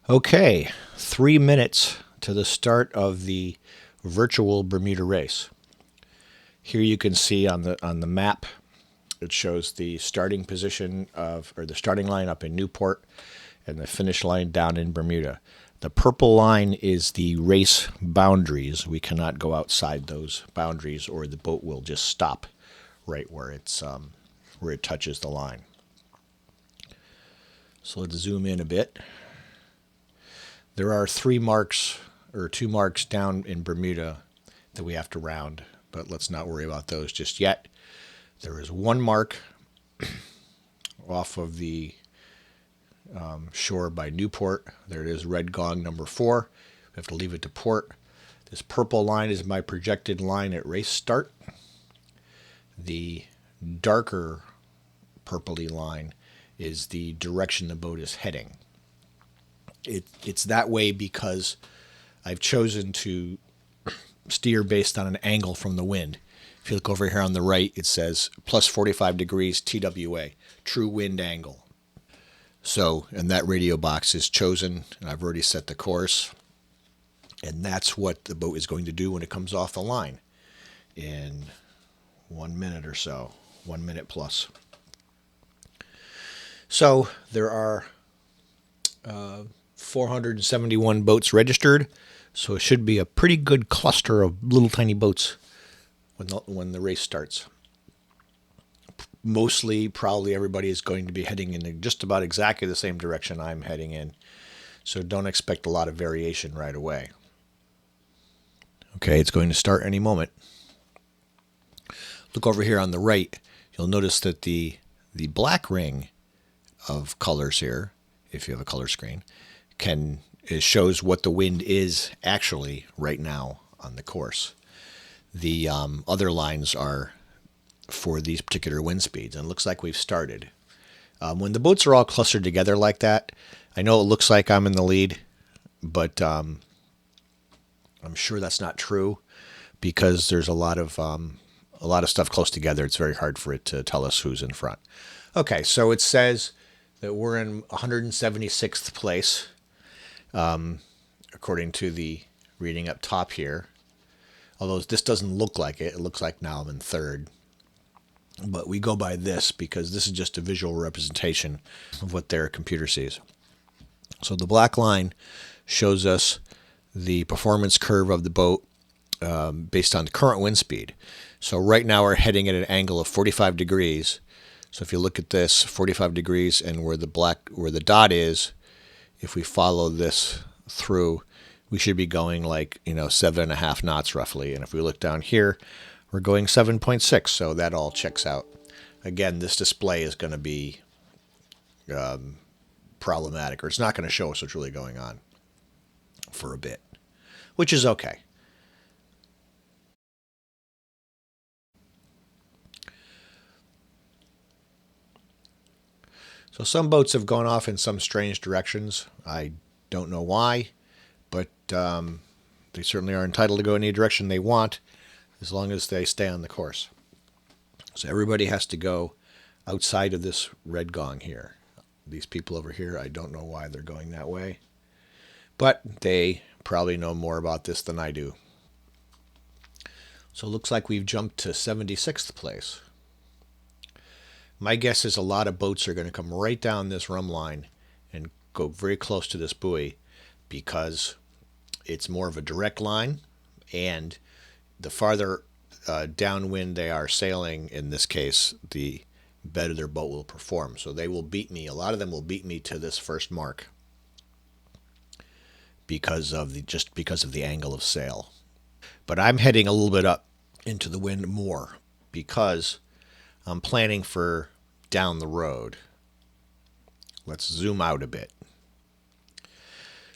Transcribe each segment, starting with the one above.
Okay, 3 minutes to the start of the virtual Bermuda race. Here you can see on the map, it shows the starting position or the starting line up in Newport and the finish line down in Bermuda. The purple line is the race boundaries. We cannot go outside those boundaries, or the boat will just stop right where it touches the line. So let's zoom in a bit. There are 2 marks down in Bermuda that we have to round, but let's not worry about those just yet. There is 1 mark off of the shore by Newport. There it is, red gong number 4. We have to leave it to port. This purple line is my projected line at race start. The darker purpley line is the direction the boat is heading. It's that way because I've chosen to steer based on an angle from the wind. If you look over here on the right, it says plus 45 degrees TWA, true wind angle. So, and that radio box is chosen, and I've already set the course. And that's what the boat is going to do when it comes off the line in 1 minute or so, 1 minute plus. So there are 471 boats registered, so it should be a pretty good cluster of little tiny boats when the race starts. Mostly, probably everybody is going to be heading in just about exactly the same direction I'm heading in, so don't expect a lot of variation right away. Okay, it's going to start any moment. Look over here on the right. You'll notice that the black ring of colors here, if you have a color screen, it shows what the wind is actually right now on the course. The other lines are for these particular wind speeds, and it looks like we've started. When the boats are all clustered together like that, I know it looks like I'm in the lead, but I'm sure that's not true because there's a lot of stuff close together. It's very hard for it to tell us who's in front. Okay, so it says that we're in 176th place, according to the reading up top here. Although this doesn't look like it. It looks like now I'm in third. But we go by this because this is just a visual representation of what their computer sees. So the black line shows us the performance curve of the boat based on the current wind speed. So right now we're heading at an angle of 45 degrees. So if you look at this, 45 degrees, and where the dot is, if we follow this through, we should be going 7.5 knots roughly. And if we look down here, we're going 7.6. So that all checks out. Again, this display is going to be problematic, or it's not going to show us what's really going on for a bit, which is okay. So some boats have gone off in some strange directions. I don't know why, but they certainly are entitled to go any direction they want as long as they stay on the course. So everybody has to go outside of this red gong here. These people over here, I don't know why they're going that way, but they probably know more about this than I do. So it looks like we've jumped to 76th place. My guess is a lot of boats are going to come right down this rum line and go very close to this buoy because it's more of a direct line, and the farther downwind they are sailing, in this case, the better their boat will perform. So they will beat me. A lot of them will beat me to this first mark because of the angle of sail. But I'm heading a little bit up into the wind more because I'm planning for down the road. Let's zoom out a bit.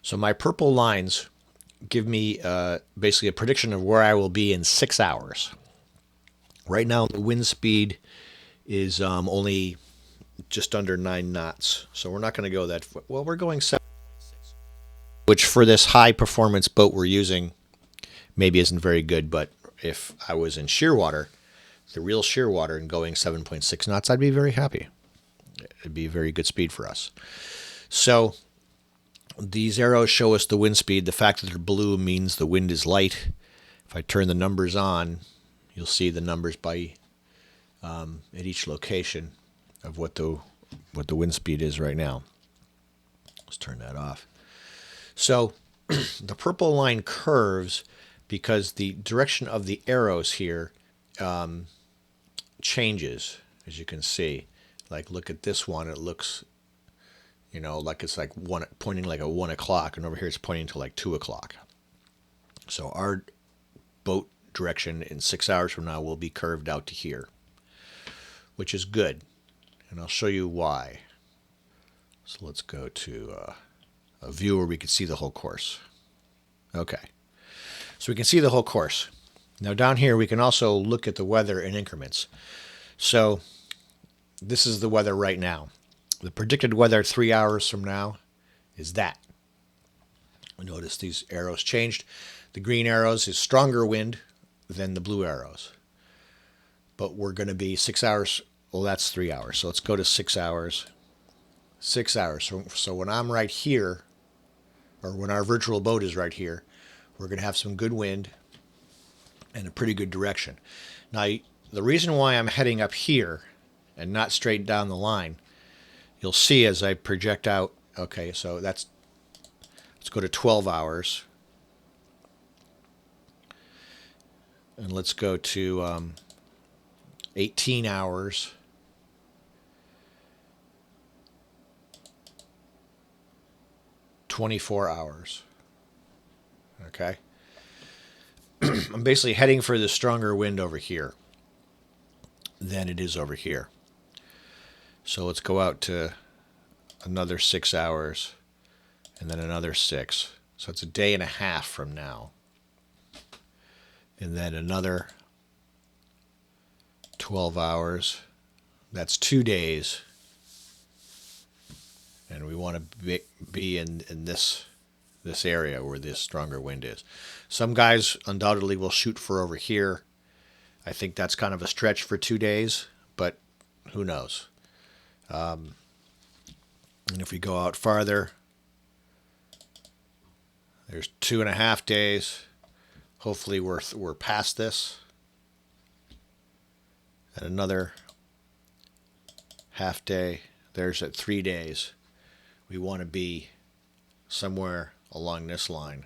So my purple lines give me basically a prediction of where I will be in 6 hours. Right now, the wind speed is only just under 9 knots. So we're not going to go that far. Well, we're going 7, which for this high performance boat we're using maybe isn't very good. But if I was in shearwater, the real shearwater, and going 7.6 knots, I'd be very happy. It'd be a very good speed for us. So These arrows show us the wind speed. The fact that they're blue means the wind is light. If I turn the numbers on, you'll see the numbers by at each location of what the wind speed is right now. Let's turn that off. So the purple line curves because the direction of the arrows here changes, as you can see. Like, look at this one. It looks, like it's like pointing like a 1 o'clock, and over here it's pointing to like 2 o'clock. So our boat direction in 6 hours from now will be curved out to here, which is good, and I'll show you why. So let's go to a view where we can see the whole course. Okay, so we can see the whole course. Now down here we can also look at the weather in increments. So this is the weather right now. The predicted weather 3 hours from now is that. Notice these arrows changed. The green arrows is stronger wind than the blue arrows. But we're going to be 6 hours. Well, that's 3 hours. So let's go to 6 hours. 6 hours. So when I'm right here, or when our virtual boat is right here, we're going to have some good wind and a pretty good direction. Now, the reason why I'm heading up here and not straight down the line, you'll see as I project out. Okay, so let's go to 12 hours. And let's go to 18 hours. 24 hours. Okay. I'm basically heading for the stronger wind over here than it is over here. So let's go out to another 6 hours and then another 6. So it's a day and a half from now. And then another 12 hours. That's 2 days. And we want to be in this area where this stronger wind is. Some guys undoubtedly will shoot for over here. I think that's kind of a stretch for 2 days, but who knows? And if we go out farther, there's 2.5 days. Hopefully we're past this. And another half day. There's at 3 days. We want to be somewhere along this line.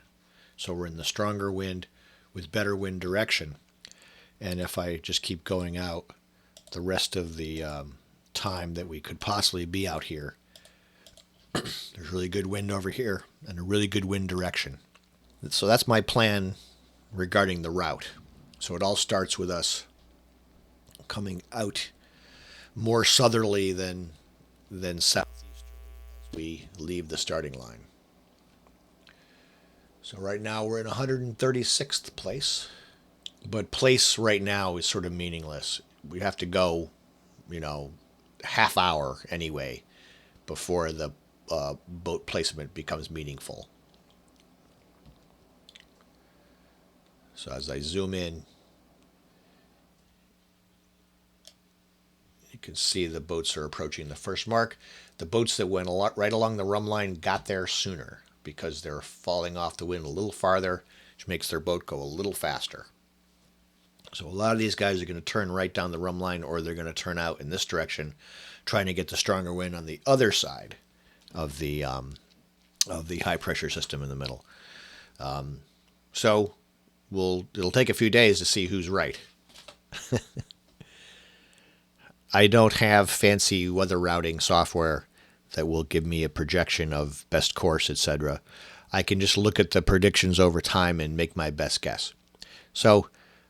So we're in the stronger wind with better wind direction. And if I just keep going out the rest of the time that we could possibly be out here, there's really good wind over here and a really good wind direction. So that's my plan regarding the route. So it all starts with us coming out more southerly than southeasterly as we leave the starting line. So right now we're in 136th place, but place right now is sort of meaningless. We have to go, half hour anyway before the boat placement becomes meaningful. So as I zoom in, you can see the boats are approaching the first mark. The boats that went right along the rum line got there sooner because they're falling off the wind a little farther, which makes their boat go a little faster. So a lot of these guys are going to turn right down the rum line, or they're going to turn out in this direction, trying to get the stronger wind on the other side of the high pressure system in the middle. So it'll take a few days to see who's right. I don't have fancy weather routing software that will give me a projection of best course, etc. I can just look at the predictions over time and make my best guess. So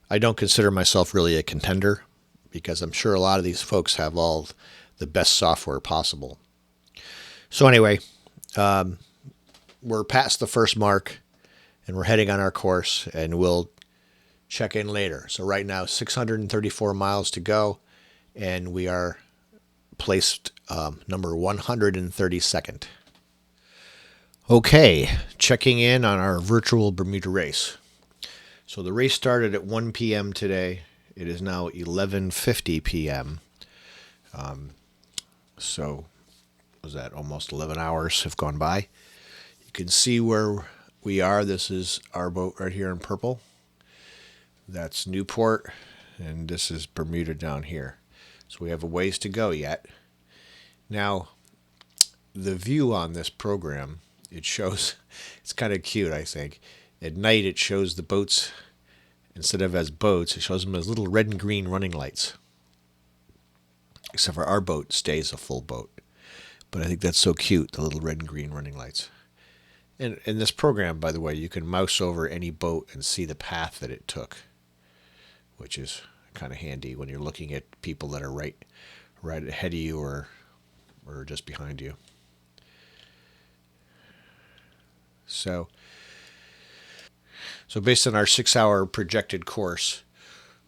I don't consider myself really a contender because I'm sure a lot of these folks have all the best software possible. So anyway, we're past the first mark and we're heading on our course, and we'll check in later. So right now, 634 miles to go, and we are placed number 132nd. Okay, checking in on our virtual Bermuda race. So the race started at 1 p.m. today. It is now 11:50 p.m. So was that almost 11 hours have gone by. You can see where we are. This is our boat right here in purple. That's Newport, and this is Bermuda down here. So we have a ways to go yet. Now, the view on this program, it shows, it's kind of cute, I think. At night, it shows the boats, instead of as boats, it shows them as little red and green running lights. Except for our boat stays a full boat. But I think that's so cute, the little red and green running lights. And in this program, by the way, you can mouse over any boat and see the path that it took, which is kind of handy when you're looking at people that are right ahead of you or just behind you. So based on our 6-hour projected course,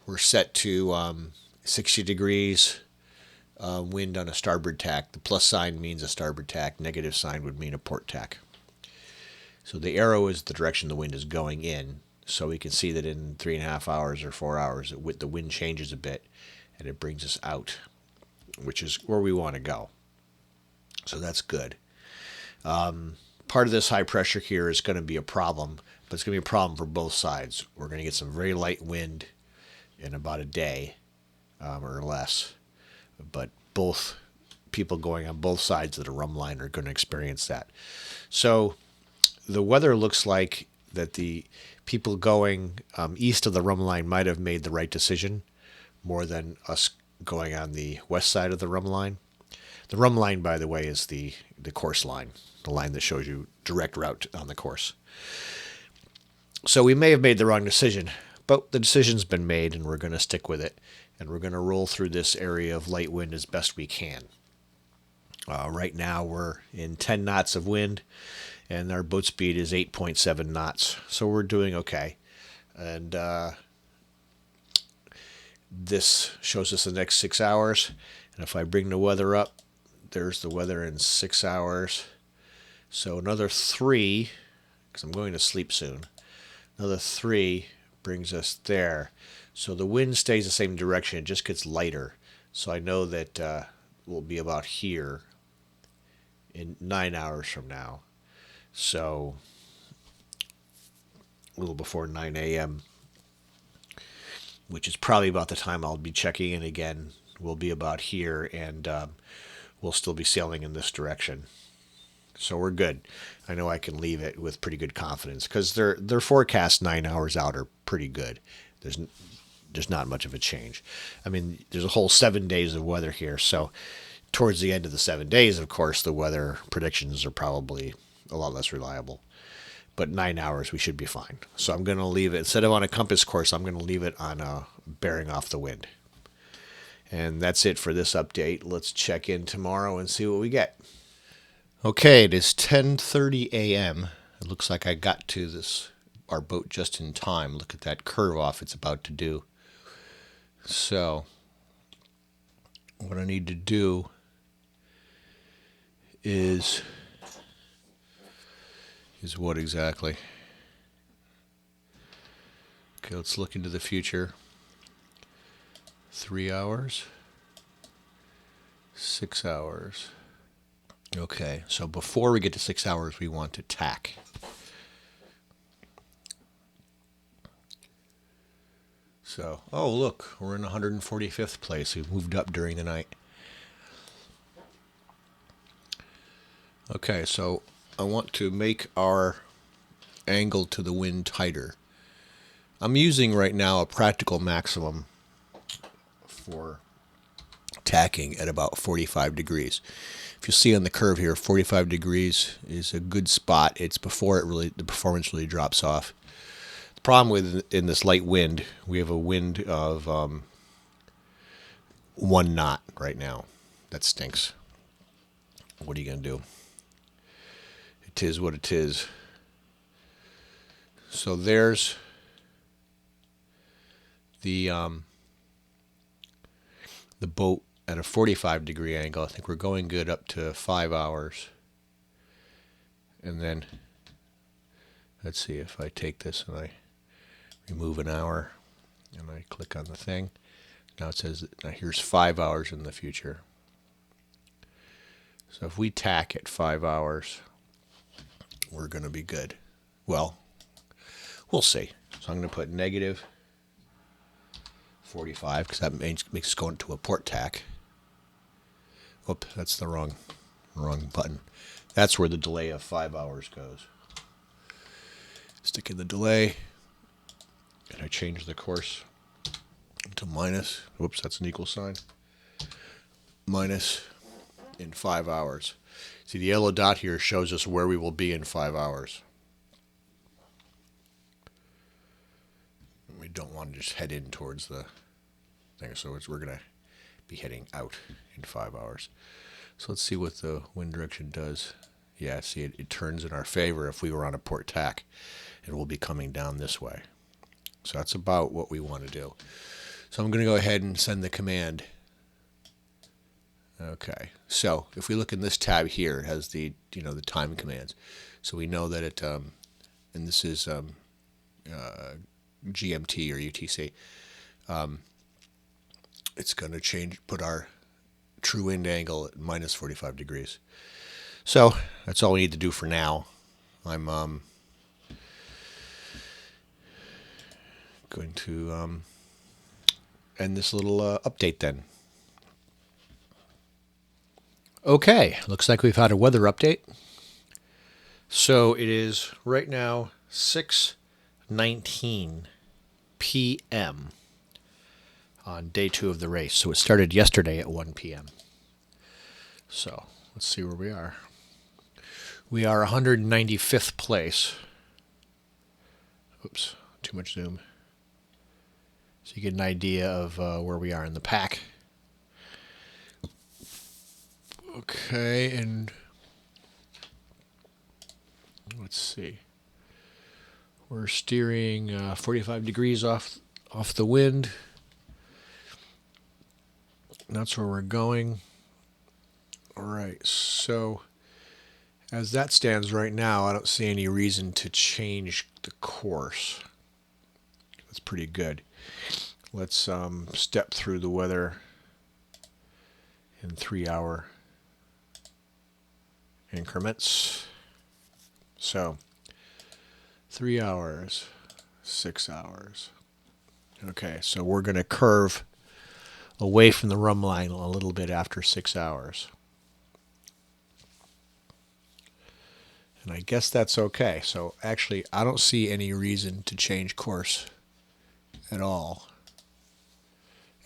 we're set to 60 degrees wind on a starboard tack. The plus sign means a starboard tack. Negative sign would mean a port tack. So the arrow is the direction the wind is going in. So we can see that in 3.5 hours or 4 hours, the wind changes a bit and it brings us out, which is where we want to go. So that's good. Part of this high pressure here is going to be a problem, but it's going to be a problem for both sides. We're going to get some very light wind in about a day or less, but both people going on both sides of the rum line are going to experience that. So the weather looks like that the people going east of the rum line might have made the right decision more than us going on the west side of the rum line. The rum line, by the way, is the course line, the line that shows you direct route on the course. So we may have made the wrong decision, but the decision's been made and we're going to stick with it. And we're going to roll through this area of light wind as best we can. Right now we're in 10 knots of wind and our boat speed is 8.7 knots. So we're doing okay. And this shows us the next 6 hours. And if I bring the weather up, there's the weather in 6 hours. So another 3, because I'm going to sleep soon. Another 3 brings us there. So the wind stays the same direction, it just gets lighter. So I know that we'll be about here in 9 hours from now. So a little before 9 a.m., which is probably about the time I'll be checking in again. We'll be about here, and we'll still be sailing in this direction. So we're good. I know I can leave it with pretty good confidence because their forecast 9 hours out are pretty good. There's not much of a change. I mean, there's a whole 7 days of weather here. So towards the end of the 7 days, of course, the weather predictions are probably a lot less reliable. But 9 hours, we should be fine. So I'm going to leave it, instead of on a compass course, I'm going to leave it on a bearing off the wind. And that's it for this update. Let's check in tomorrow and see what we get. Okay, it is 10:30 a.m. It looks like I got to our boat just in time. Look at that curve off it's about to do. So what I need to do is what exactly? Okay, let's look into the future. 3 hours, 6 hours. Okay, so before we get to 6 hours, we want to tack. So, oh look, we're in 145th place. We've moved up during the night. Okay, so I want to make our angle to the wind tighter. I'm using right now a practical maximum for tacking at about 45 degrees. If you see on the curve here, 45 degrees is a good spot. It's before the performance really drops off. The problem in this light wind, we have a wind of 1 knot right now. That stinks. What are you going to do? It is what it is. So there's the boat at a 45 degree angle. I think we're going good up to 5 hours. And then let's see if I take this and I remove an hour and I click on the thing. Now it says, now here's 5 hours in the future. So if we tack at 5 hours, we're going to be good. Well, we'll see. So I'm going to put negative 45 because that makes us go into a port tack. Whoop, that's the wrong button. That's where the delay of 5 hours goes. Stick in the delay, and I change the course to minus. Whoops, that's an equal sign. Minus in 5 hours. See, the yellow dot here shows us where we will be in 5 hours. We don't want to just head in towards the thing, so we're going to be heading out in 5 hours. So let's see what the wind direction does. Yeah, see, it turns in our favor if we were on a port tack, and we'll be coming down this way. So that's about what we want to do. So I'm going to go ahead and send the command. Okay, so if we look in this tab here, it has the the time commands. So we know that it, and this is GMT or UTC. It's going to put our true wind angle at minus 45 degrees. So that's all we need to do for now. I'm going to end this little update then. Okay, looks like we've had a weather update. So it is right now 6:19 p.m. on day 2 of the race. So it started yesterday at 1 p.m. So let's see where we are. We are 195th place. Oops, too much zoom. So you get an idea of where we are in the pack. Okay, and let's see. We're steering 45 degrees off the wind. And that's where we're going. All right, so as that stands right now, I don't see any reason to change the course. That's pretty good. Let's step through the weather in 3-hour increments. So 3 hours, 6 hours. Okay, so we're going to curve away from the rum line a little bit after 6 hours. And I guess that's okay. So actually, I don't see any reason to change course at all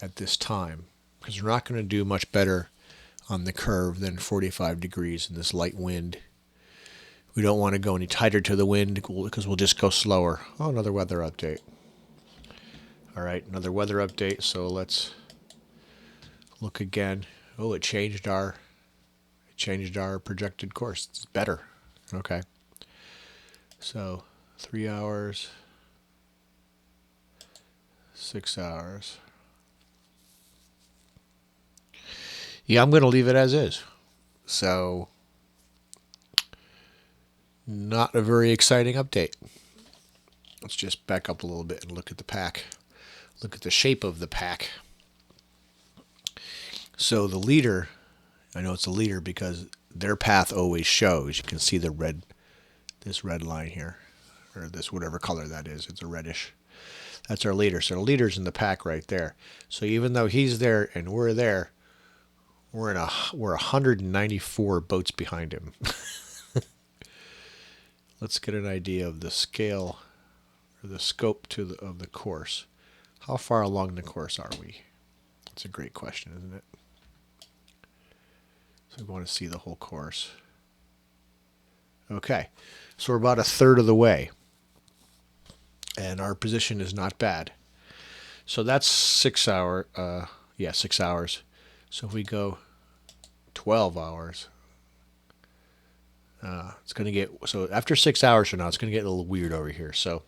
at this time, because we're not going to do much better on the curve than 45 degrees in this light wind. We don't want to go any tighter to the wind because we'll just go slower. Oh, another weather update. All right, another weather update. So let's look again. Oh, it changed our projected course. It's better. Okay. So 3 hours, 6 hours. Yeah, I'm going to leave it as is. So, not a very exciting update. Let's just back up a little bit and look at the pack. Look at the shape of the pack. So the leader, I know it's a leader because their path always shows. You can see this red line here, or this whatever color that is. It's a reddish. That's our leader. So the leader's in the pack right there. So even though he's there and we're there, we're 194 boats behind him. Let's get an idea of the scale or the scope of the course. How far along the course are we? That's a great question, isn't it? So we want to see the whole course. Okay, so we're about a third of the way, and our position is not bad. So that's 6 hours. 6 hours. So if we go 12 hours, it's going to get, so after 6 hours from now, it's going to get a little weird over here. So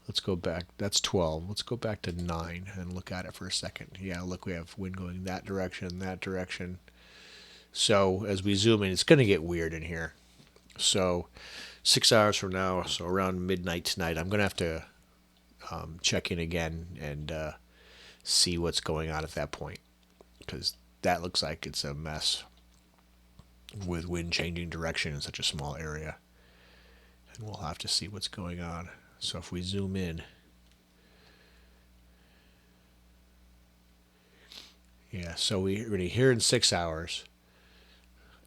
let's go back. That's 12. Let's go back to 9 and look at it for a second. Yeah, look, we have wind going that direction. So as we zoom in, it's going to get weird in here. So 6 hours from now, so around midnight tonight, I'm going to have to check in again and see what's going on at that point, because that looks like it's a mess with wind changing direction in such a small area. and we'll have to see what's going on. So if we zoom in, yeah, so we're already here in 6 hours,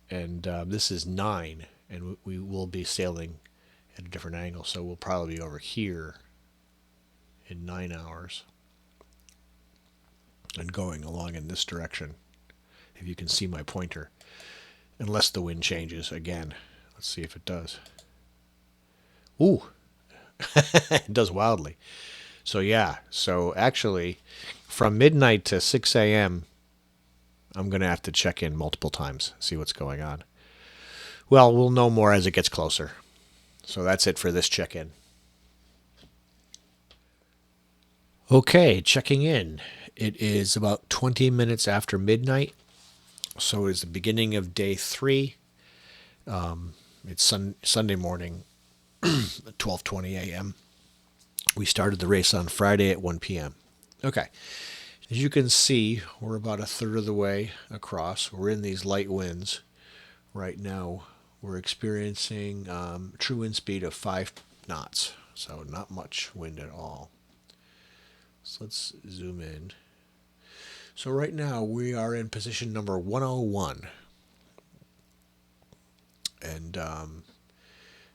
and this is 9, and we will be sailing at a different angle, so we'll probably be over here in 9 hours and going along in this direction, if you can see my pointer, unless the wind changes again. Let's see if it does. Ooh, it does wildly. So yeah, so actually from midnight to 6 a.m., I'm going to have to check in multiple times, see what's going on. Well, we'll know more as it gets closer. So that's it for this check-in. Okay, checking in. It is about 20 minutes after midnight, so it's the beginning of day 3. It's Sunday morning, 12:20 a.m. We started the race on Friday at 1 p.m. Okay, as you can see, we're about a third of the way across. We're in these light winds right now. We're experiencing true wind speed of 5 knots, so not much wind at all. So let's zoom in. So right now we are in position number 101, and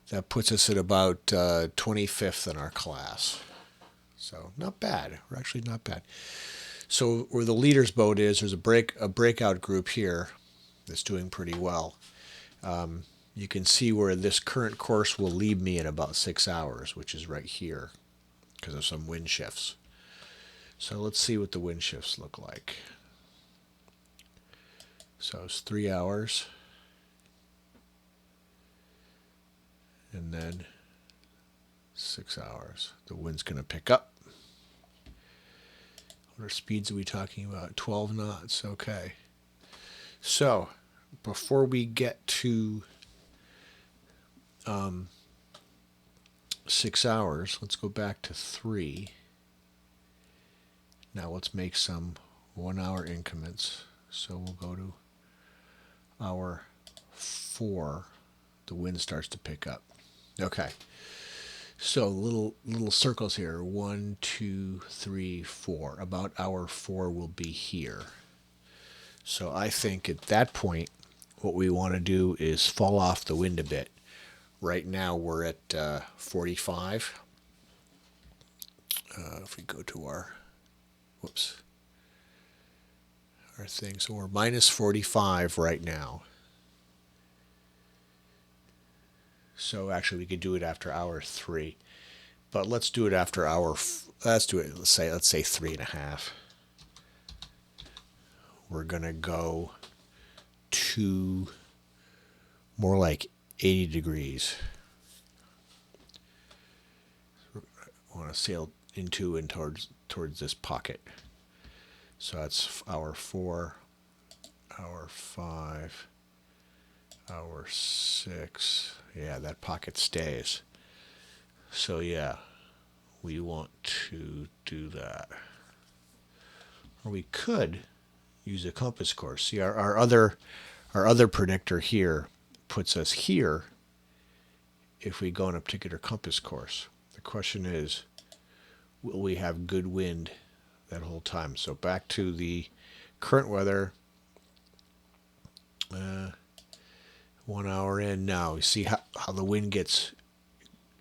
that puts us at about 25th in our class. So not bad. We're actually not bad. So where the leader's boat is, there's a breakout group here that's doing pretty well. You can see where this current course will leave me in about 6 hours, which is right here because of some wind shifts. So let's see what the wind shifts look like. So it's 3 hours. And then 6 hours. The wind's going to pick up. What speeds are we talking about? 12 knots. Okay. So before we get to 6 hours, let's go back to 3. Now let's make some 1 hour increments. So we'll go to hour 4. The wind starts to pick up. Okay. So little circles here. 1, 2, 3, 4. About hour 4 will be here. So I think at that point, what we want to do is fall off the wind a bit. Right now we're at 45. If we go to our thing, so we're minus 45 right now. So actually we could do it after hour 3, but let's do it after hour. Let's do it. Let's say 3.5. We're gonna go to more like 80 degrees. I want to sail into and towards this pocket. So that's hour 4, hour 5, hour 6. Yeah, that pocket stays. So yeah, we want to do that. Or we could use a compass course. See, our other predictor here puts us here if we go on a particular compass course. The question is, will we have good wind that whole time? So back to the current weather. 1 hour in now. You see how the wind gets,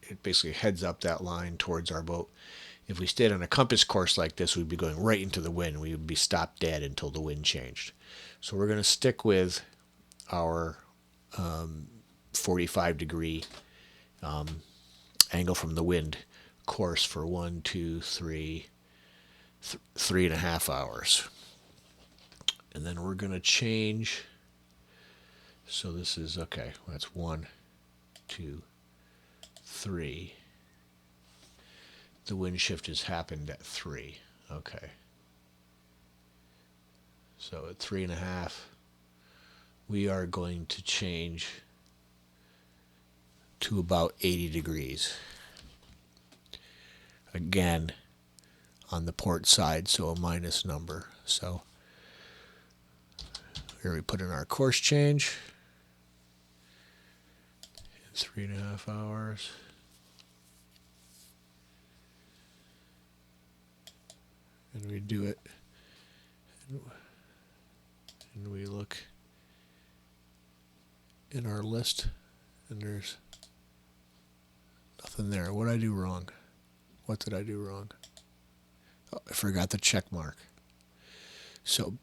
it basically heads up that line towards our boat. If we stayed on a compass course like this, we'd be going right into the wind. We would be stopped dead until the wind changed. So we're going to stick with our 45 degree angle from the wind course for 1, 2, 3, 3.5 hours. And then we're going to change. So this is, okay, that's 1, 2, 3. The wind shift has happened at 3. Okay. So at 3.5, we are going to change to about 80 degrees. Again, on the port side, so a minus number. So here we put in our course change. 3.5 hours. And we do it. And we look in our list, and there's nothing there. What did I do wrong? What did I do wrong? Oh, I forgot the check mark. So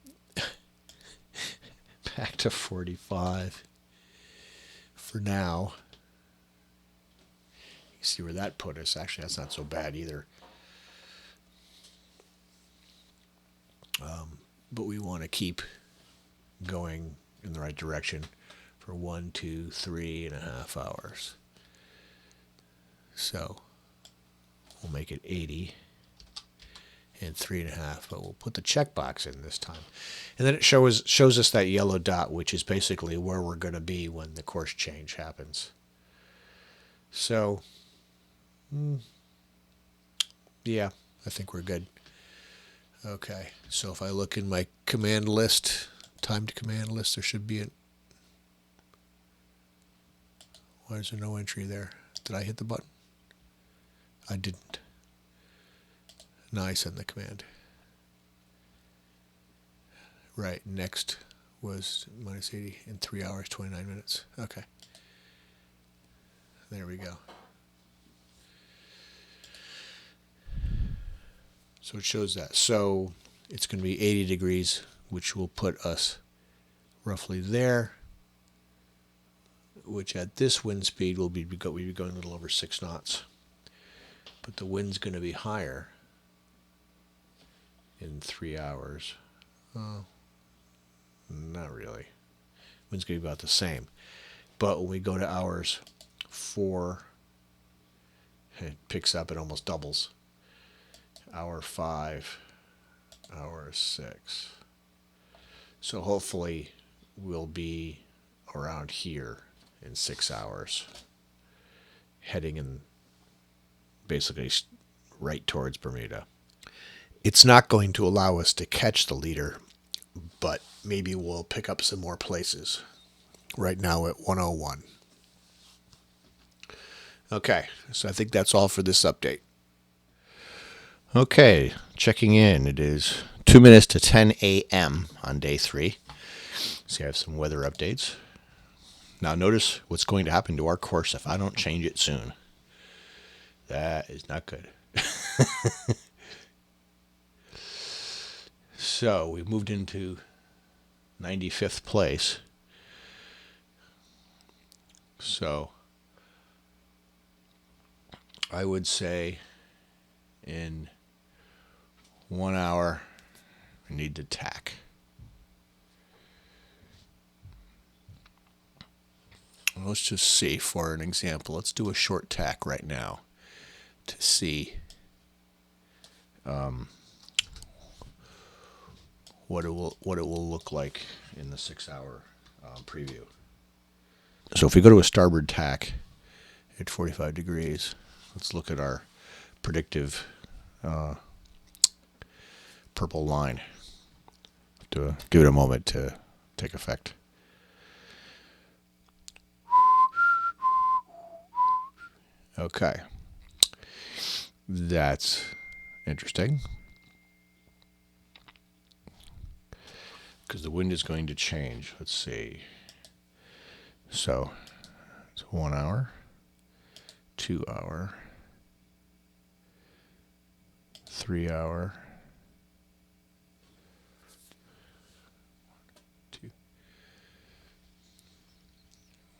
back to 45 for now. You see where that put us. Actually, that's not so bad either. But we want to keep going in the right direction for 1, 2, 3.5 hours. So we'll make it 80 and 3.5, but we'll put the checkbox in this time. And then it shows us that yellow dot, which is basically where we're going to be when the course change happens. So, yeah, I think we're good. Okay, so if I look in my command list, timed command list, there should be why is there no entry there? Did I hit the button? I didn't. Now I send the command. Right, next was minus 80 in 3 hours, 29 minutes. Okay. There we go. So it shows that. So it's going to be 80 degrees, which will put us roughly there, which at this wind speed we'd be going a little over 6 knots. But the wind's going to be higher in 3 hours. Not really. Wind's going to be about the same. But when we go to hours 4, it picks up, it almost doubles. Hour 5, hour 6. So hopefully we'll be around here in 6 hours, heading in basically right towards Bermuda. It's not going to allow us to catch the leader, but maybe we'll pick up some more places. Right now at 101. Okay, so I think that's all for this update. Okay, checking in. It is 2 minutes to 10 a.m. on day 3. So I have some weather updates. Now notice what's going to happen to our course if I don't change it soon. That is not good. So we moved into 95th place. So I would say in 1 hour we need to tack. Let's just see for an example. Let's do a short tack right now to see what it will look like in the 6 hour preview. So if we go to a starboard tack at 45 degrees, let's look at our predictive purple line. To give it a moment to take effect. Okay. That's interesting. Because the wind is going to change. Let's see. So it's 1 hour, 2 hour, 3 hour, 2,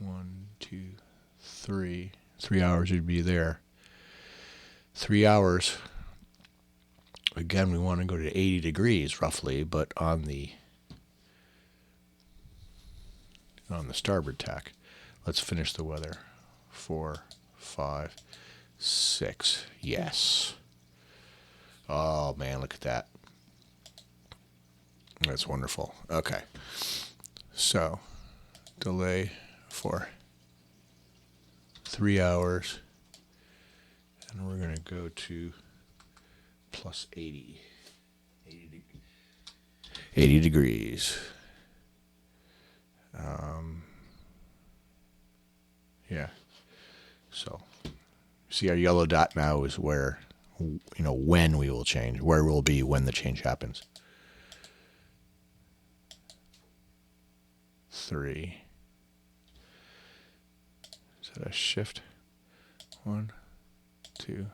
1, 2, 3. 3 hours would be there. 3 hours. Again, we want to go to 80 degrees roughly, but on the starboard tack. Let's finish the weather. 4, 5, 6. Yes. Oh man, look at that. That's wonderful. Okay. So, delay for 3 hours. And we're going to go to plus 80. 80 degrees. Yeah. So see, our yellow dot now is where, when we will change, where we'll be when the change happens. 3. Is that a shift? 1, 2,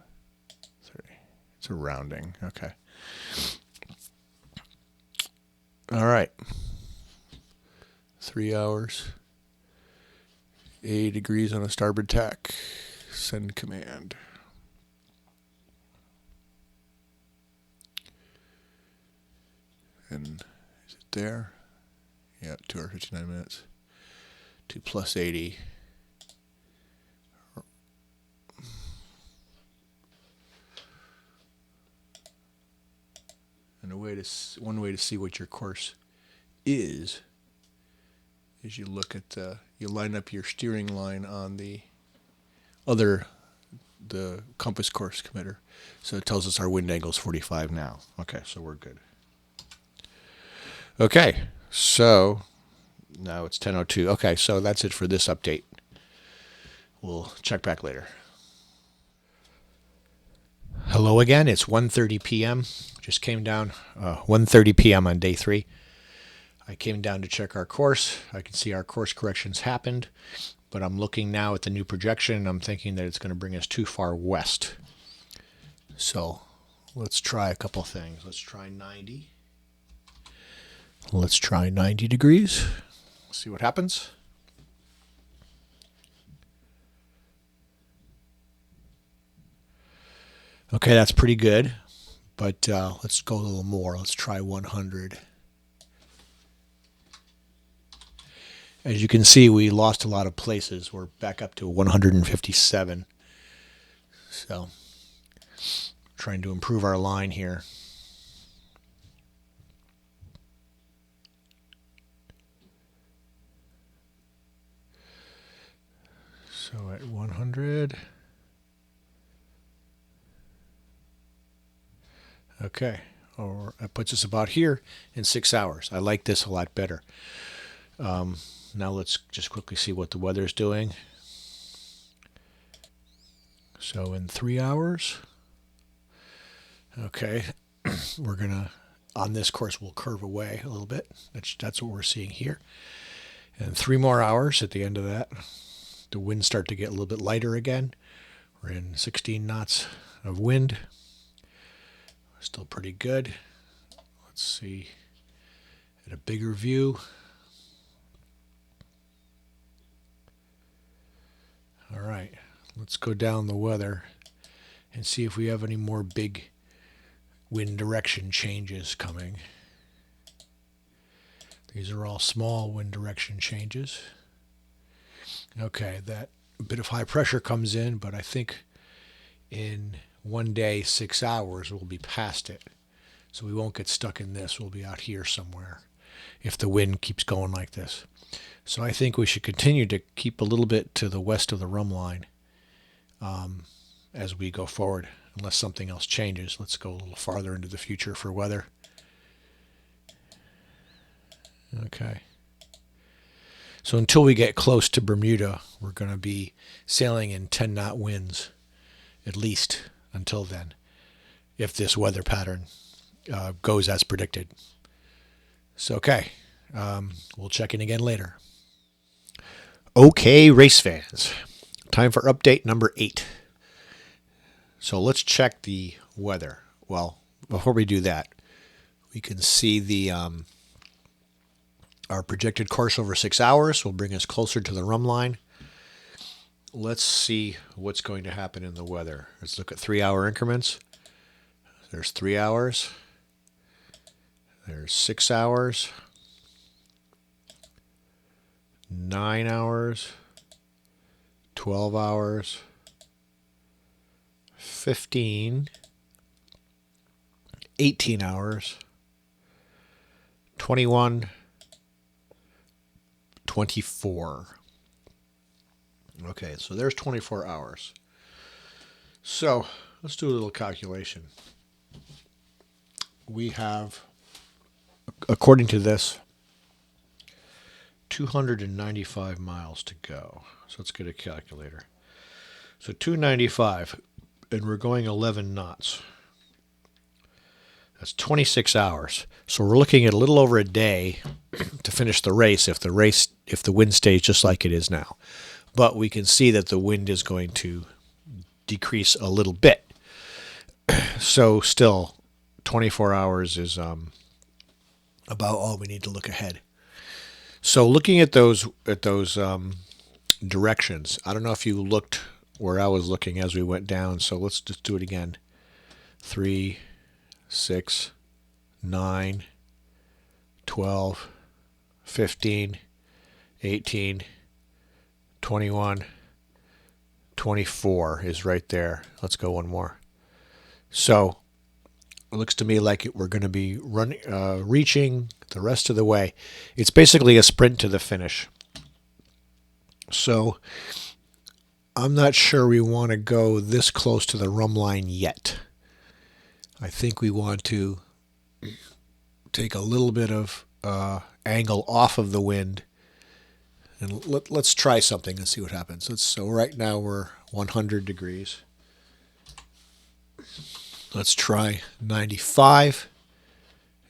3. It's a rounding. Okay. All right. 3 hours. 80 degrees on a starboard tack. Send command. And is it there? Yeah, 2 hours, 59 minutes. 2 plus 80. And one way to see what your course is you look at you line up your steering line on the compass course committer. So it tells us our wind angle is 45 now. Okay, so we're good. Okay, so now it's 10:02. Okay, so that's it for this update. We'll check back later. Hello again. It's 1:30 p.m. Just came down 1:30 p.m. on day 3. I came down to check our course. I can see our course corrections happened, but I'm looking now at the new projection and I'm thinking that it's going to bring us too far west. So let's try a couple things. Let's try 90. Let's try 90 degrees. See what happens. Okay, that's pretty good, but let's go a little more. Let's try 100. As you can see, we lost a lot of places. We're back up to 157. So, trying to improve our line here. So at 100. Okay, or that puts us about here in 6 hours. I like this a lot better. Now let's just quickly see what the weather's doing. So in 3 hours, okay, we're gonna, on this course, we'll curve away a little bit. That's what we're seeing here. And 3 more hours at the end of that, the winds start to get a little bit lighter again. We're in 16 knots of wind. Still pretty good. Let's see at a bigger view. All right, let's go down the weather and see if we have any more big wind direction changes coming. These are all small wind direction changes. Okay, that bit of high pressure comes in, but I think in 1 day, 6 hours, we'll be past it. So we won't get stuck in this. We'll be out here somewhere if the wind keeps going like this. So I think we should continue to keep a little bit to the west of the rum line as we go forward, unless something else changes. Let's go a little farther into the future for weather. Okay. So until we get close to Bermuda, we're going to be sailing in 10-knot winds, at least until then, if this weather pattern goes as predicted. So, okay, we'll check in again later. Okay, race fans, time for update number 8. So let's check the weather. Well, before we do that, we can see the our projected course over 6 hours will bring us closer to the rum line. Let's see what's going to happen in the weather. Let's look at 3-hour increments. There's 3 hours. There's 6 hours. 9 hours. 12 hours. 15. 18 hours. 21. 24. Okay, so there's 24 hours. So let's do a little calculation. We have, according to this, 295 miles to go. So let's get a calculator. So 295, and we're going 11 knots. That's 26 hours. So we're looking at a little over a day to finish the race if the wind stays just like it is now. But we can see that the wind is going to decrease a little bit. So still 24 hours is about all we need to look ahead. So looking at those directions, I don't know if you looked where I was looking as we went down. So let's just do it again. 3, 6, 9, 12, 15, 18, 21, 24 is right there. Let's go one more. So it looks to me like we're going to be reaching the rest of the way. It's basically a sprint to the finish. So I'm not sure we want to go this close to the rum line yet. I think we want to take a little bit of angle off of the wind, and let's try something and see what happens. So right now we're 100 degrees. Let's try 95.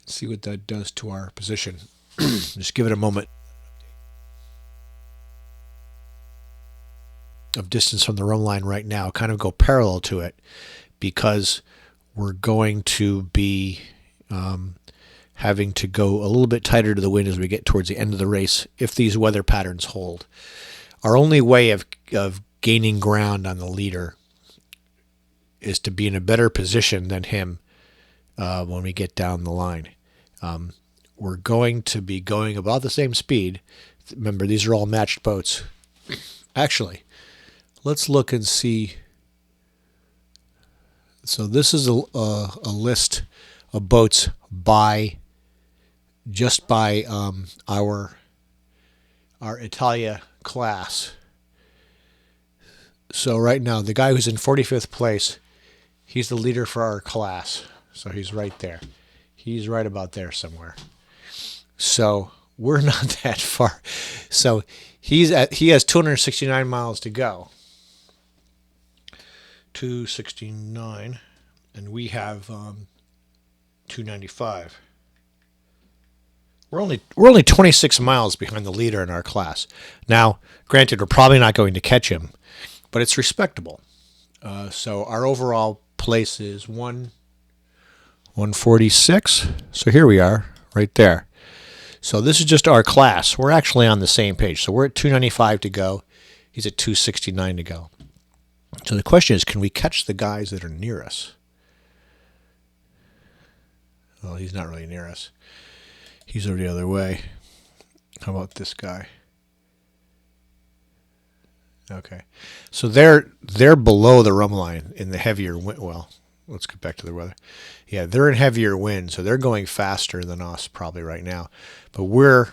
See what that does to our position. Just give it a moment. Of distance from the rum line right now, kind of go parallel to it, because we're going to be having to go a little bit tighter to the wind as we get towards the end of the race if these weather patterns hold. Our only way of gaining ground on the leader is to be in a better position than him when we get down the line. We're going to be going about the same speed. Remember, these are all matched boats. Actually, let's look and see. So this is a list of boats just by our Italia class. So right now, the guy who's in 45th place, he's the leader for our class. So he's right there. He's right about there somewhere. So we're not that far. So he has 269 miles to go. 269, and we have 295. We're only 26 miles behind the leader in our class. Now, granted, we're probably not going to catch him, but it's respectable. So our overall place is 146. So here we are, right there. So this is just our class. We're actually on the same page. So we're at 295 to go. He's at 269 to go. So the question is, can we catch the guys that are near us? Well, he's not really near us. He's over the other way. How about this guy? Okay. So they're below the rum line in the heavier wind. Well, let's get back to the weather. Yeah, they're in heavier wind, so they're going faster than us probably right now. But we're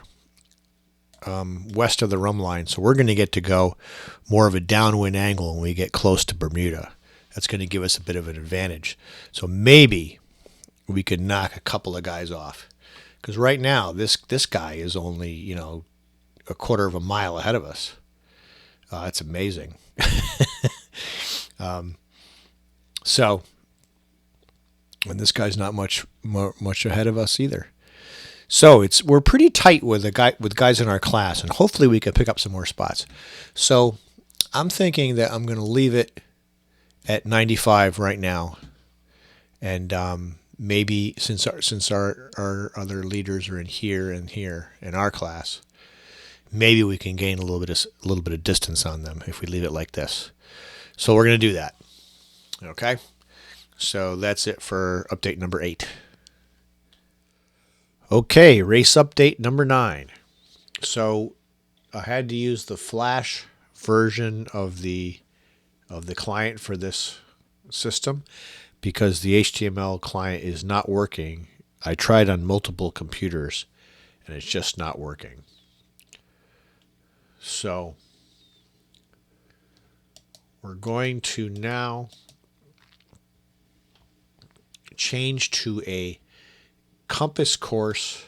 west of the rum line, so we're going to get to go more of a downwind angle when we get close to Bermuda. That's going to give us a bit of an advantage. So maybe we could knock a couple of guys off, because right now this guy is only a quarter of a mile ahead of us. That's amazing. So, and this guy's not much ahead of us either. So we're pretty tight with guys in our class, and hopefully we can pick up some more spots. So I'm thinking that I'm going to leave it at 95 right now, and maybe since our other leaders are in here and here in our class, maybe we can gain a little bit of distance on them if we leave it like this. So we're going to do that. Okay. So that's it for update number 8. Okay, race update number 9. So I had to use the Flash version of the client for this system because the HTML client is not working. I tried on multiple computers and it's just not working. So we're going to now change to a compass course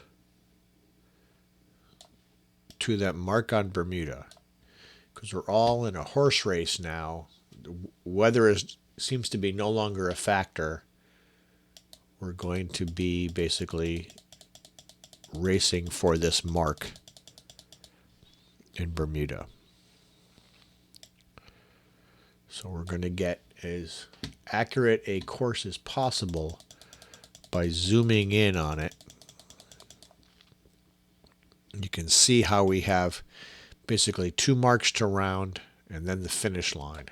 to that mark on Bermuda, because we're all in a horse race now weather seems to be no longer a factor. We're going to be basically racing for this mark in Bermuda. So we're going to get as accurate a course as possible by zooming in on it. You can see how we have basically 2 marks to round and then the finish line.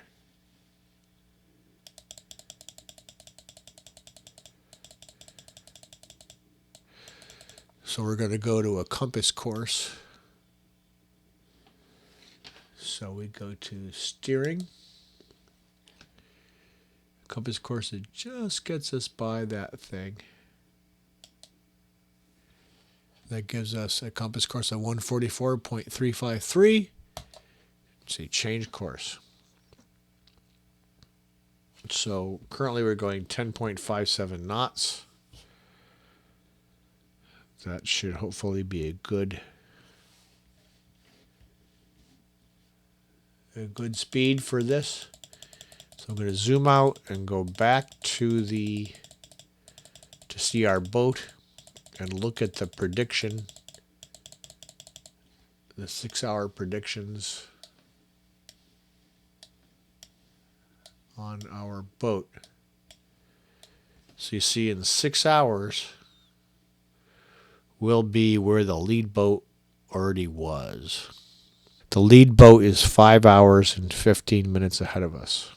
So we're going to go to a compass course. So we go to steering. Compass course, it just gets us by that thing. That gives us a compass course of 144.353. Let's see, change course. So currently we're going 10.57 knots. That should hopefully be a good speed for this. So I'm going to zoom out and go back to see our boat and look at the prediction, the 6-hour predictions on our boat. So you see in 6 hours, we'll be where the lead boat already was. The lead boat is 5 hours and 15 minutes ahead of us.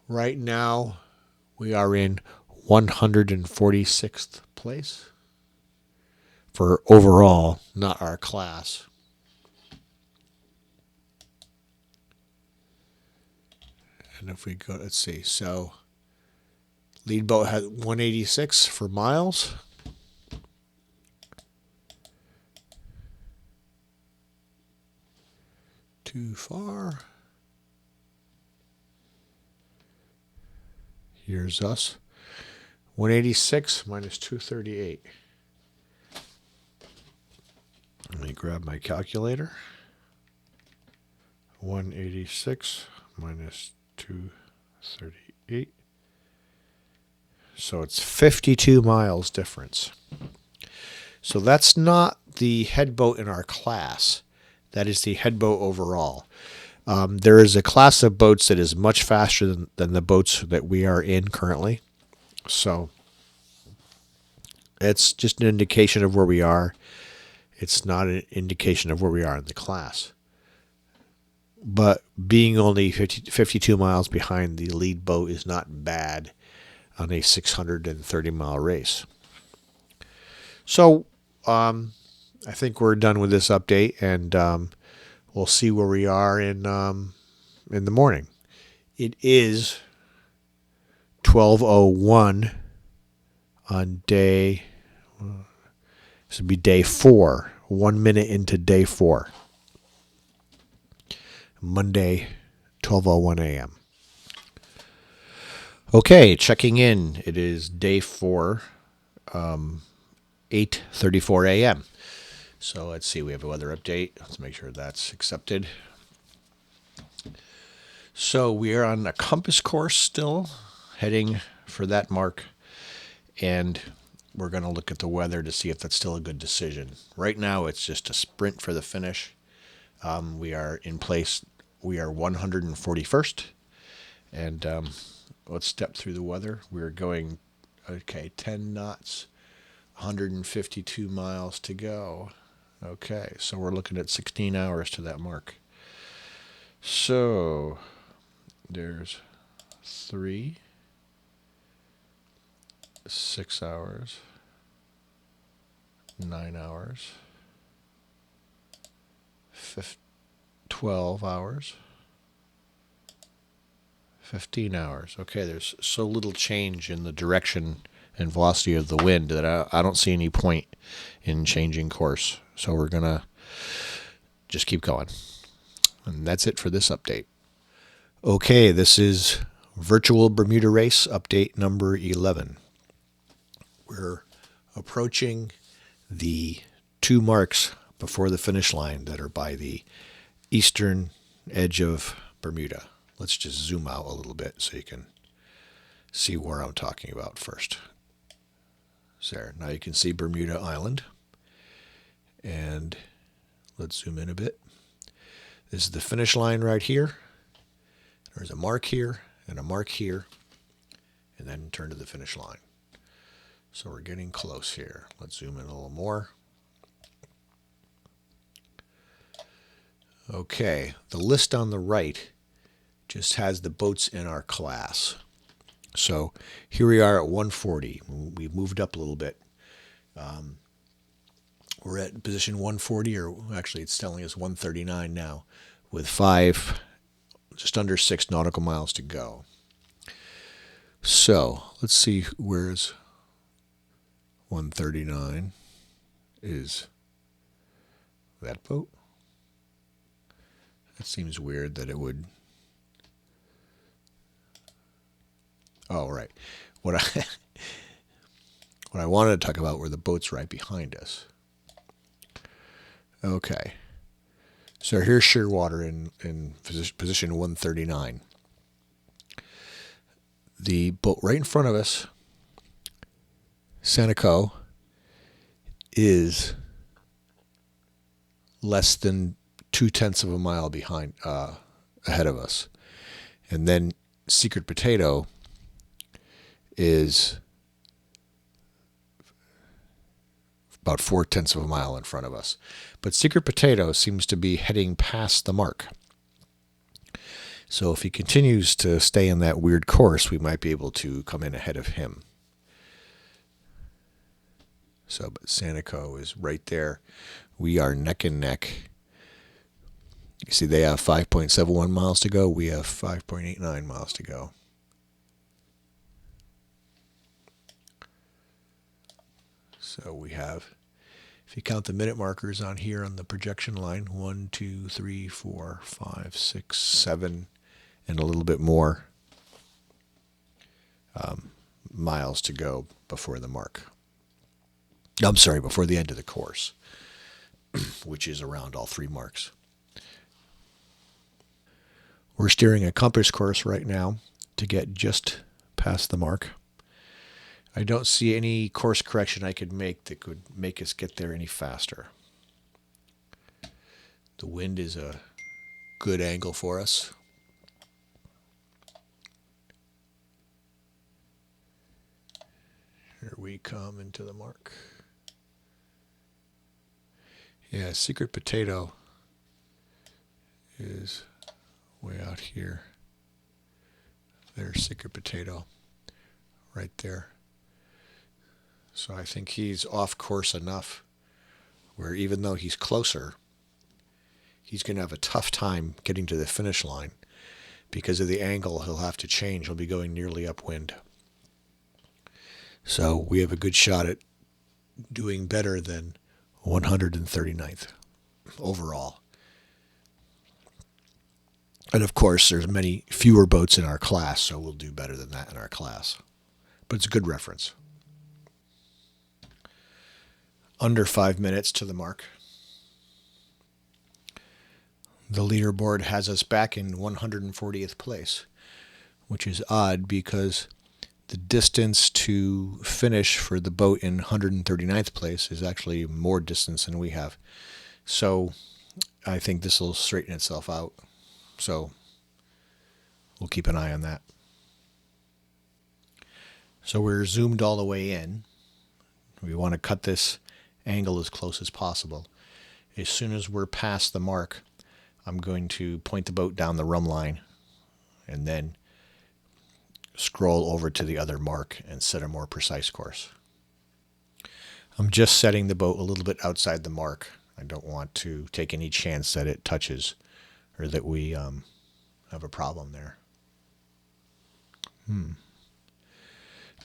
Right now, we are in 146th place for overall, not our class. And if we go, let's see, so lead boat had 186 for miles. Too far. Here's us. 186 minus 238. Let me grab my calculator. 186 minus 238. So it's 52 miles difference. So that's not the head boat in our class. That is the head boat overall. There is a class of boats that is much faster than the boats that we are in currently. So it's just an indication of where we are. It's not an indication of where we are in the class. But being only 52 miles behind the lead boat is not bad on a 630-mile race. So I think we're done with this update, and we'll see where we are in the morning. It is 12:01 on day. This would be day 4. 1 minute into day 4. Monday, 12:01 a.m. Okay, checking in. It is day 4, 8:34 a.m. So let's see. We have a weather update. Let's make sure that's accepted. So we are on a compass course still, heading for that mark, and we're going to look at the weather to see if that's still a good decision. Right now, it's just a sprint for the finish. We are in place. We are 141st, and let's step through the weather. We're going, 10 knots, 152 miles to go. Okay, so we're looking at 16 hours to that mark. So there's 3, 6 hours, 9 hours, 12 hours, 15 hours. Okay, there's so little change in the direction and velocity of the wind that I don't see any point in changing course. So we're going to just keep going. And that's it for this update. Okay, this is Virtual Bermuda Race update number 11. We're approaching the 2 marks before the finish line that are by the eastern edge of Bermuda. Let's just zoom out a little bit so you can see where I'm talking about first. So there. Now you can see Bermuda Island. And let's zoom in a bit. This is the finish line right here. There's a mark here and a mark here. And then turn to the finish line. So we're getting close here. Let's zoom in a little more. Okay, the list on the right just has the boats in our class. So here we are at 140. We've moved up a little bit. We're at position 140, or actually it's telling us 139 now, with just under 6 nautical miles to go. So let's see, where's 139 is that boat? That seems weird that it would. Oh, right. What I wanted to talk about were the boats right behind us. Okay. So here's Shearwater in position 139. The boat right in front of us, Seneco, is less than 0.2 of a mile behind, ahead of us. And then Secret Potato is about 0.4 of a mile in front of us. But Secret Potato seems to be heading past the mark. So if he continues to stay in that weird course, we might be able to come in ahead of him. So, but Seneco is right there. We are neck and neck. You see, they have 5.71 miles to go. We have 5.89 miles to go. So we have, if you count the minute markers on here on the projection line, 1, 2, 3, 4, 5, 6, 7, and a little bit more miles to go before the mark. I'm sorry, before the end of the course, which is around all 3 marks. We're steering a compass course right now to get just past the mark. I don't see any course correction I could make that could make us get there any faster. The wind is a good angle for us. Here we come into the mark. Yeah, Secret Potato is way out here. There's Secret Potato right there. So I think he's off course enough where even though he's closer, he's going to have a tough time getting to the finish line because of the angle he'll have to change. He'll be going nearly upwind. So we have a good shot at doing better than 139th overall. And of course, there's many fewer boats in our class, so we'll do better than that in our class. But it's a good reference. Under 5 minutes to the mark. The leaderboard has us back in 140th place, which is odd because the distance to finish for the boat in 139th place is actually more distance than we have. So I think this will straighten itself out. So we'll keep an eye on that. So we're zoomed all the way in. We want to cut this angle as close as possible. As soon as we're past the mark, I'm going to point the boat down the rum line and then scroll over to the other mark and set a more precise course. I'm just setting the boat a little bit outside the mark. I don't want to take any chance that it touches or that we have a problem there.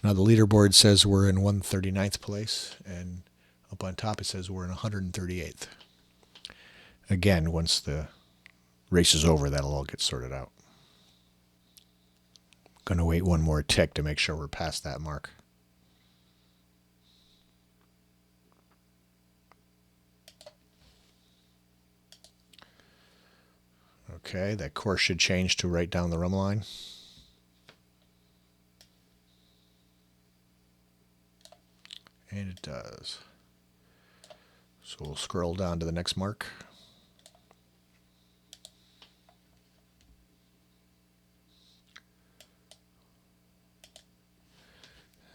Now the leaderboard says we're in 139th place, and up on top it says we're in 138th. Again, once the race is over, that'll all get sorted out. Going to wait one more tick to make sure we're past that mark. Okay, that course should change to right down the rum line. And it does. So we'll scroll down to the next mark.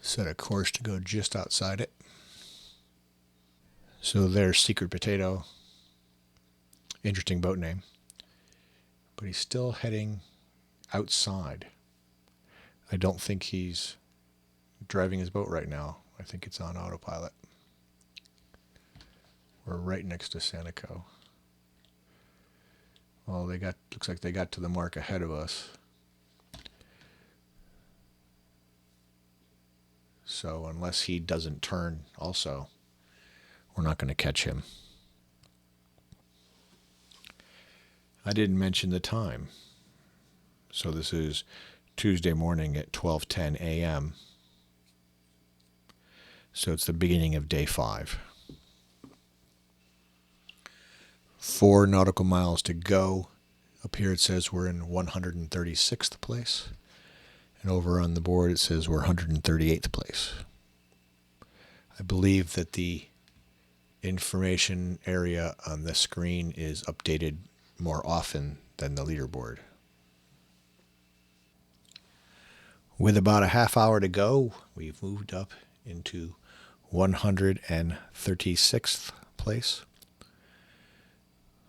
Set a course to go just outside it. So there's Secret Potato. Interesting boat name. But he's still heading outside. I don't think he's driving his boat right now. I think it's on autopilot. We're right next to Sanico. Well, looks like they got to the mark ahead of us. So unless he doesn't turn also, we're not going to catch him. I didn't mention the time. So this is Tuesday morning at 12:10 a.m. So it's the beginning of day 5. 4 nautical miles to go. Up here it says we're in 136th place. And over on the board it says we're 138th place. I believe that the information area on this screen is updated more often than the leaderboard. With about a half hour to go, we've moved up into 136th place.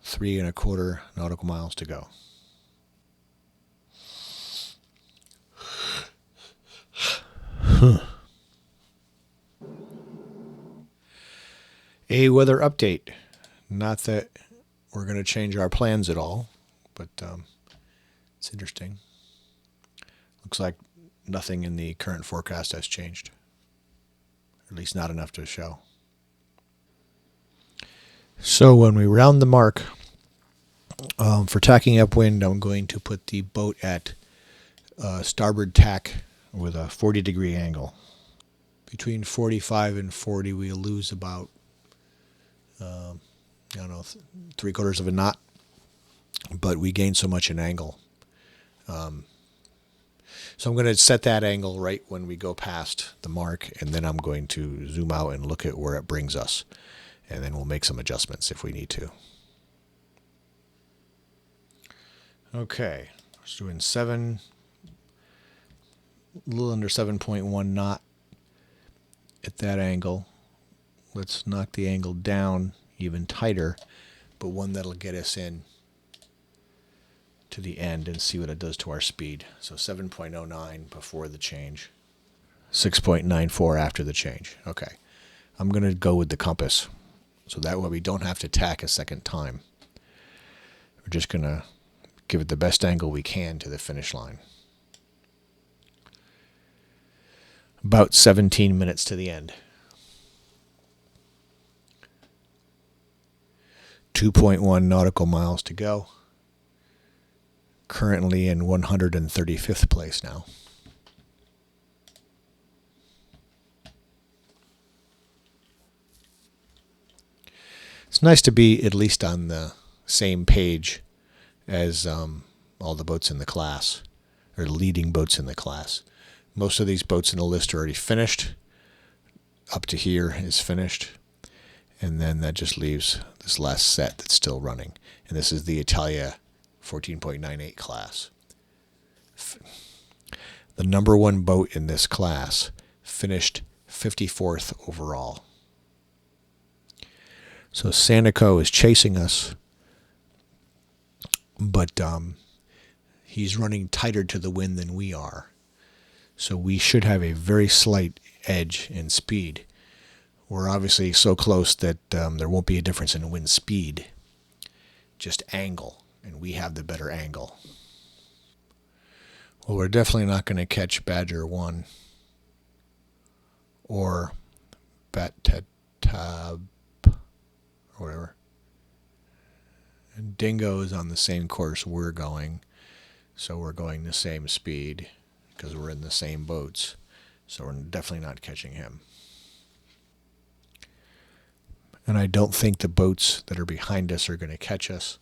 3 1/4 nautical miles to go. A weather update. Not that we're going to change our plans at all, but it's interesting. Looks like nothing in the current forecast has changed. At least not enough to show. So when we round the mark, for tacking upwind, I'm going to put the boat at starboard tack with a 40-degree angle. Between 45 and 40, we'll lose about, 3/4 of a knot, but we gain so much in angle. So I'm going to set that angle right when we go past the mark, and then I'm going to zoom out and look at where it brings us. And then we'll make some adjustments if we need to. Okay, just doing a little under 7.1 knot at that angle. Let's knock the angle down even tighter, but one that'll get us in to the end and see what it does to our speed. So 7.09 before the change, 6.94 after the change. Okay, I'm going to go with the compass. So that way we don't have to tack a second time. We're just going to give it the best angle we can to the finish line. About 17 minutes to the end. 2.1 nautical miles to go. Currently in 135th place now. It's nice to be at least on the same page as all the boats in the class, or leading boats in the class. Most of these boats in the list are already finished. Up to here is finished. And then that just leaves this last set that's still running. And this is the Italia 14.98 class. The number 1 boat in this class finished 54th overall. So Sanico is chasing us, but he's running tighter to the wind than we are. So we should have a very slight edge in speed. We're obviously so close that there won't be a difference in wind speed, just angle, and we have the better angle. Well, we're definitely not going to catch Badger 1 or Bat-Tab or whatever. And Dingo is on the same course we're going, so we're going the same speed because we're in the same boats. So we're definitely not catching him. And I don't think the boats that are behind us are going to catch us.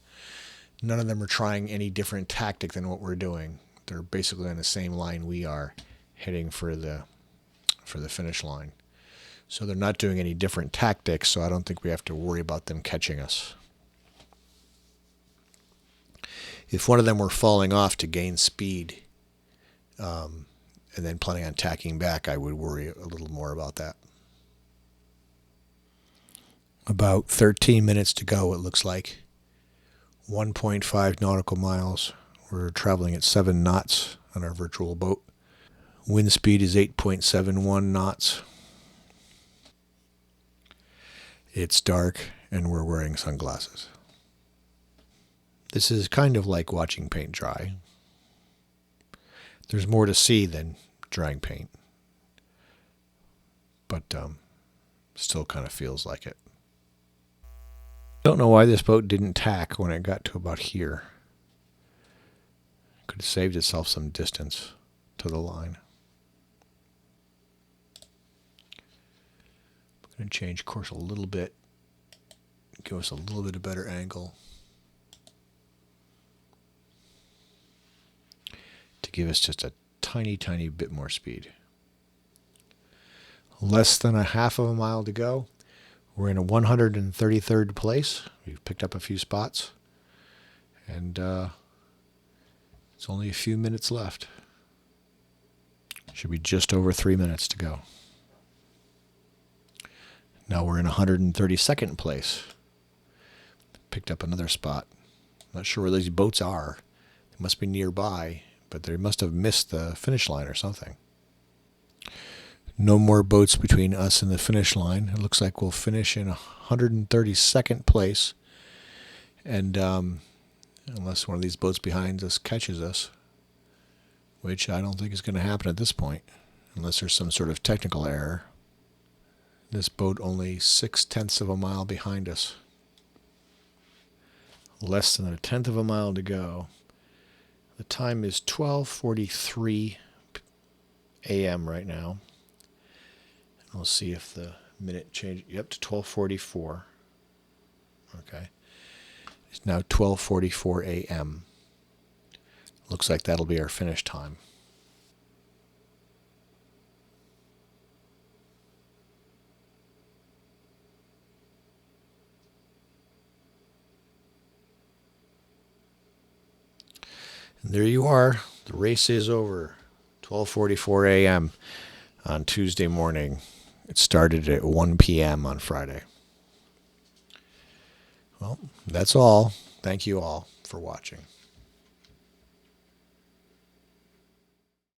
None of them are trying any different tactic than what we're doing. They're basically on the same line we are, heading for the finish line. So they're not doing any different tactics, so I don't think we have to worry about them catching us. If one of them were falling off to gain speed and then planning on tacking back, I would worry a little more about that. About 13 minutes to go, it looks like. 1.5 nautical miles. We're traveling at 7 knots on our virtual boat. Wind speed is 8.71 knots. It's dark and we're wearing sunglasses. This is kind of like watching paint dry. There's more to see than drying paint, but still kind of feels like it. Don't know why this boat didn't tack when it got to about here. Could have saved itself some distance to the line. I'm going to change course a little bit, give us a little bit of better angle to give us just a tiny, tiny bit more speed. Less than a half of a mile to go. We're in a 133rd place. We've picked up a few spots. And it's only a few minutes left. Should be just over 3 minutes to go. Now we're in 132nd place. Picked up another spot. Not sure where these boats are. They must be nearby, but they must have missed the finish line or something. No more boats between us and the finish line. It looks like we'll finish in 132nd place. And unless one of these boats behind us catches us, which I don't think is going to happen at this point, unless there's some sort of technical error. This boat only 0.6 of a mile behind us. Less than 1/10 of a mile to go. The time is 12:43 a.m. right now. We'll see if the minute changes. Yep, to 12:44. Okay. It's now 12:44 a.m. Looks like that'll be our finish time. And there you are. The race is over. 12:44 a.m. on Tuesday morning. It started at 1 p.m. on Friday. Well, that's all. Thank you all for watching.